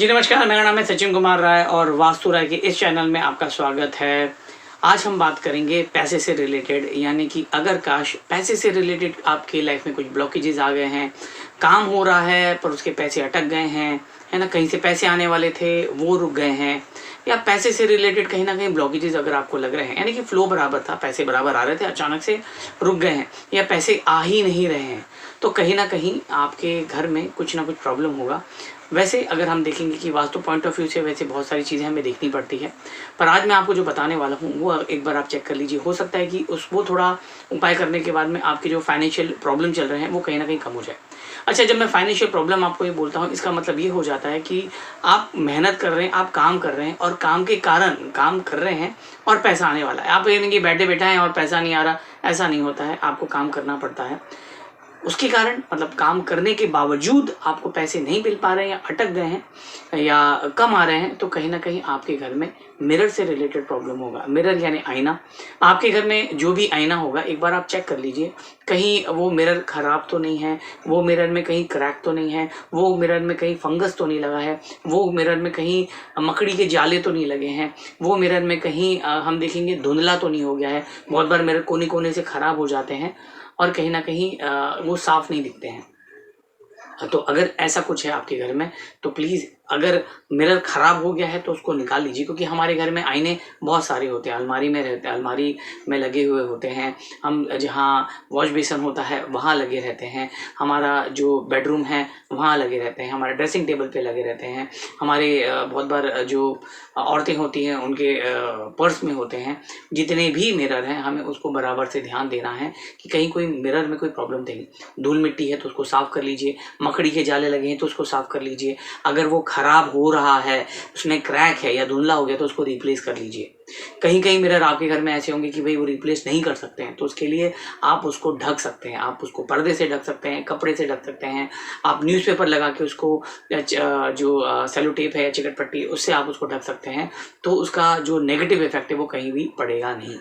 जी नमस्कार, मेरा नाम है सचिन कुमार राय और वास्तु राय के इस चैनल में आपका स्वागत है। आज हम बात करेंगे पैसे से रिलेटेड, यानी कि अगर काश पैसे से रिलेटेड आपकी लाइफ में कुछ ब्लॉकेजेस आ गए हैं, काम हो रहा है पर उसके पैसे अटक गए हैं, है ना, कहीं से पैसे आने वाले थे वो रुक गए हैं, या पैसे से रिलेटेड कहीं ना कहीं ब्लॉकेजेस अगर आपको लग रहे हैं, यानी कि फ्लो बराबर था, पैसे बराबर आ रहे थे, अचानक से रुक गए हैं या पैसे आ ही नहीं रहे हैं, तो कहीं ना कहीं आपके घर में कुछ ना कुछ प्रॉब्लम होगा। वैसे अगर हम देखेंगे कि वास्तु पॉइंट ऑफ व्यू से वैसे बहुत सारी चीज़ें हमें देखनी पड़ती है, पर आज मैं आपको जो बताने वाला हूँ वो एक बार आप चेक कर लीजिए। हो सकता है कि वो थोड़ा उपाय करने के बाद में आपके जो फाइनेंशियल प्रॉब्लम चल रहे हैं वो कहीं ना कहीं कम हो जाए। अच्छा, जब मैं फाइनेंशियल प्रॉब्लम आपको ये बोलता हूँ, इसका मतलब ये हो जाता है कि आप मेहनत कर रहे हैं, आप काम कर रहे हैं और काम के कारण काम कर रहे हैं और पैसा आने वाला है। आप ये नहीं कि बैठे बैठे हैं और पैसा नहीं आ रहा, ऐसा नहीं होता है। आपको काम करना पड़ता है, उसके कारण मतलब काम करने के बावजूद आपको पैसे नहीं मिल पा रहे हैं या अटक गए हैं या कम आ रहे हैं, तो कहीं ना कहीं आपके घर में मिरर से रिलेटेड प्रॉब्लम होगा। मिरर यानी आईना। आपके घर में जो भी आईना होगा एक बार आप चेक कर लीजिए, कहीं वो मिरर खराब तो नहीं है, वो मिरर में कहीं क्रैक तो नहीं है, वो मिरर में कहीं फंगस तो नहीं लगा है, वो मिरर में कहीं मकड़ी के जाले तो नहीं लगे हैं, वो मिरर में कहीं हम देखेंगे धुंधला तो नहीं हो गया है। बहुत बार मिरर कोने कोने से खराब हो जाते हैं और कहीं ना कहीं वो साफ नहीं दिखते हैं। तो अगर ऐसा कुछ है आपके घर में तो प्लीज़, अगर मिरर ख़राब हो गया है तो उसको निकाल लीजिए, क्योंकि हमारे घर में आईने बहुत सारे होते हैं, अलमारी में रहते हैं, अलमारी में लगे हुए होते हैं, हम जहाँ वॉश बेसिन होता है वहाँ लगे रहते हैं, हमारा जो बेडरूम है वहाँ लगे रहते हैं, हमारे ड्रेसिंग टेबल पे लगे रहते हैं, हमारे बहुत बार जो औरतें होती हैं उनके पर्स में होते हैं। जितने भी मिरर हैं हमें उसको बराबर से ध्यान देना है कि कहीं कोई मिरर में कोई प्रॉब्लम नहीं। धूल मिट्टी है तो उसको साफ़ कर लीजिए, मकड़ी के जाले लगे हैं तो उसको साफ़ कर लीजिए, अगर वो ख़राब हो रहा है, उसमें क्रैक है या धुंधला हो गया तो उसको रिप्लेस कर लीजिए। कहीं कहीं मिरर आपके घर में ऐसे होंगे कि भाई वो रिप्लेस नहीं कर सकते हैं, तो उसके लिए आप उसको ढक सकते हैं, आप उसको पर्दे से ढक सकते हैं, कपड़े से ढक सकते हैं, आप न्यूज़पेपर लगा के उसको जो सेलो टेप है या चिकट पट्टी उससे आप उसको ढक सकते हैं, तो उसका जो नेगेटिव इफेक्ट है वो कहीं भी पड़ेगा नहीं।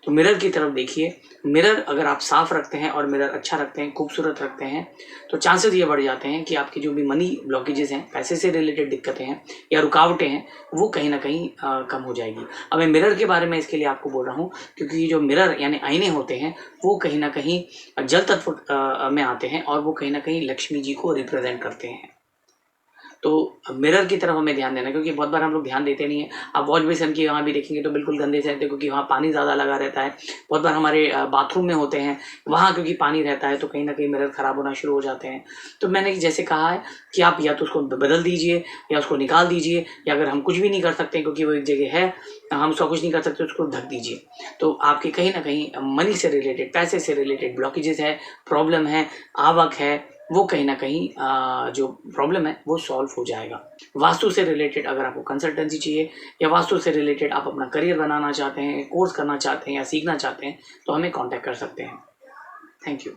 तो मिरर की तरफ देखिए। मिरर अगर आप साफ़ रखते हैं और मिरर अच्छा रखते हैं, खूबसूरत रखते हैं, तो चांसेस ये बढ़ जाते हैं कि आपकी जो भी मनी ब्लॉकेजेस हैं, पैसे से रिलेटेड दिक्कतें हैं या रुकावटें हैं, वो कहीं ना कहीं कम हो जाएगी। अब मैं मिरर के बारे में इसके लिए आपको बोल रहा हूँ क्योंकि जो मिरर यानी आईने होते हैं वो कहीं ना कहीं जल तत्व में आते हैं और वो कहीं ना कहीं लक्ष्मी जी को रिप्रेजेंट करते हैं। तो मिरर की तरफ हमें ध्यान देना, क्योंकि बहुत बार हम लोग ध्यान देते नहीं है। आप वॉश बेसिन की वहाँ भी देखेंगे तो बिल्कुल गंदे से रहते हैं, क्योंकि वहाँ पानी ज़्यादा लगा रहता है। बहुत बार हमारे बाथरूम में होते हैं, वहाँ क्योंकि पानी रहता है तो कहीं ना कहीं मिरर ख़राब होना शुरू हो जाते हैं। तो मैंने जैसे कहा है कि आप या तो उसको बदल दीजिए या उसको निकाल दीजिए, या अगर हम कुछ भी नहीं कर सकते क्योंकि वो एक जगह है, हम उसका कुछ नहीं कर सकते, उसको ढक दीजिए। तो आपके कहीं ना कहीं मनी से रिलेटेड, पैसे से रिलेटेड ब्लॉकेजेस है, प्रॉब्लम है, आवक है, वो कहीं ना कहीं जो प्रॉब्लम है वो सॉल्व हो जाएगा। वास्तु से रिलेटेड अगर आपको कंसल्टेंसी चाहिए या वास्तु से रिलेटेड आप अपना करियर बनाना चाहते हैं, कोर्स करना चाहते हैं या सीखना चाहते हैं, तो हमें कांटेक्ट कर सकते हैं। Thank you.